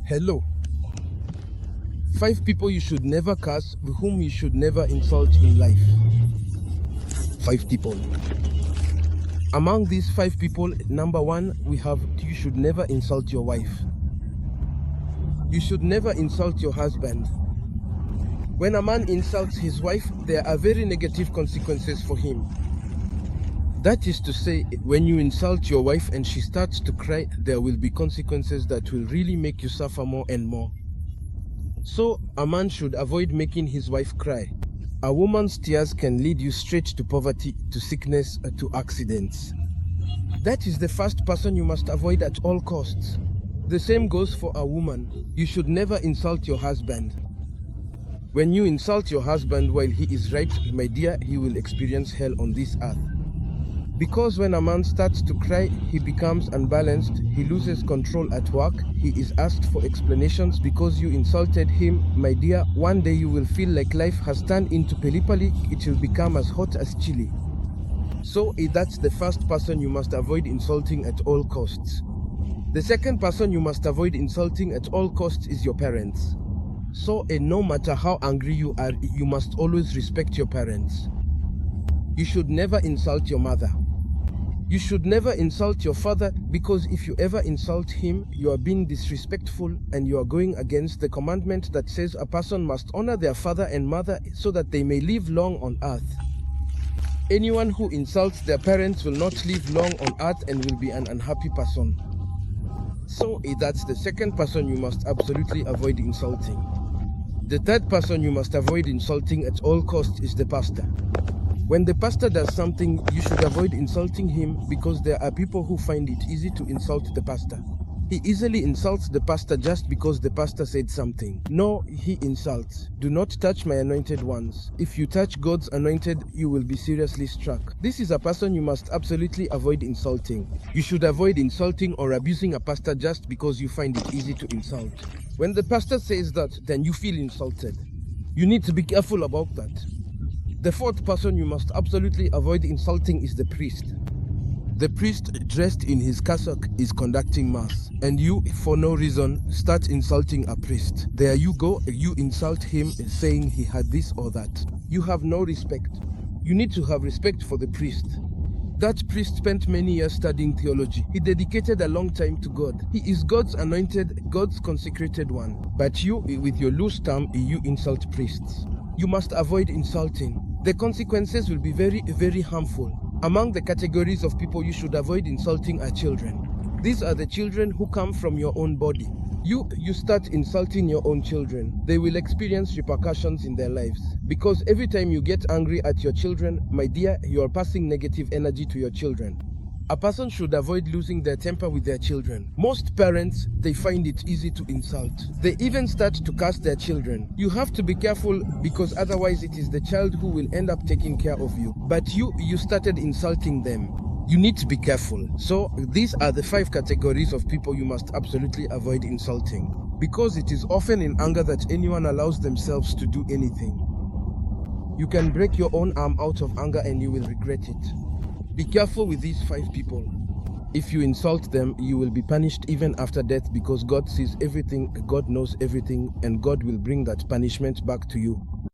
Hello. 5 people you should never curse, whom you should never insult in life. 5 people. Among these 5 people, number 1, we have you should never insult your wife. You should never insult your husband. When a man insults his wife, there are very negative consequences for him. That is to say, when you insult your wife and she starts to cry, there will be consequences that will really make you suffer more and more. So, a man should avoid making his wife cry. A woman's tears can lead you straight to poverty, to sickness, to accidents. That is the first person you must avoid at all costs. The same goes for a woman. You should never insult your husband. When you insult your husband while he is right, my dear, he will experience hell on this earth. Because when a man starts to cry, he becomes unbalanced, he loses control at work, he is asked for explanations because you insulted him. My dear, one day you will feel like life has turned into pelipali, it will become as hot as chili. So that's the first person you must avoid insulting at all costs. The second person you must avoid insulting at all costs is your parents. So no matter how angry you are, you must always respect your parents. You should never insult your mother. You should never insult your father, because if you ever insult him, you are being disrespectful and you are going against the commandment that says a person must honor their father and mother so that they may live long on earth. Anyone who insults their parents will not live long on earth and will be an unhappy person. So that's the second person you must absolutely avoid insulting. The third person you must avoid insulting at all costs is the pastor. When the pastor does something, you should avoid insulting him, because there are people who find it easy to insult the pastor. He easily insults the pastor just because the pastor said something. No, he insults. Do not touch my anointed ones. If you touch God's anointed, you will be seriously struck. This is a person you must absolutely avoid insulting. You should avoid insulting or abusing a pastor just because you find it easy to insult. When the pastor says that, then you feel insulted. You need to be careful about that. The fourth person you must absolutely avoid insulting is the priest. The priest, dressed in his cassock, is conducting mass, and you, for no reason, start insulting a priest. There you go, you insult him saying he had this or that. You have no respect. You need to have respect for the priest. That priest spent many years studying theology. He dedicated a long time to God. He is God's anointed, God's consecrated one. But you, with your loose tongue, you insult priests. You must avoid insulting. The consequences will be very, very harmful. Among the categories of people you should avoid insulting are children. These are the children who come from your own body. You start insulting your own children, they will experience repercussions in their lives. Because every time you get angry at your children, my dear, you are passing negative energy to your children. A person should avoid losing their temper with their children. Most parents, they find it easy to insult. They even start to curse their children. You have to be careful, because otherwise it is the child who will end up taking care of you. But you started insulting them. You need to be careful. So these are the 5 categories of people you must absolutely avoid insulting. Because it is often in anger that anyone allows themselves to do anything. You can break your own arm out of anger and you will regret it. Be careful with these 5 people. If you insult them, you will be punished even after death, because God sees everything, God knows everything, and God will bring that punishment back to you.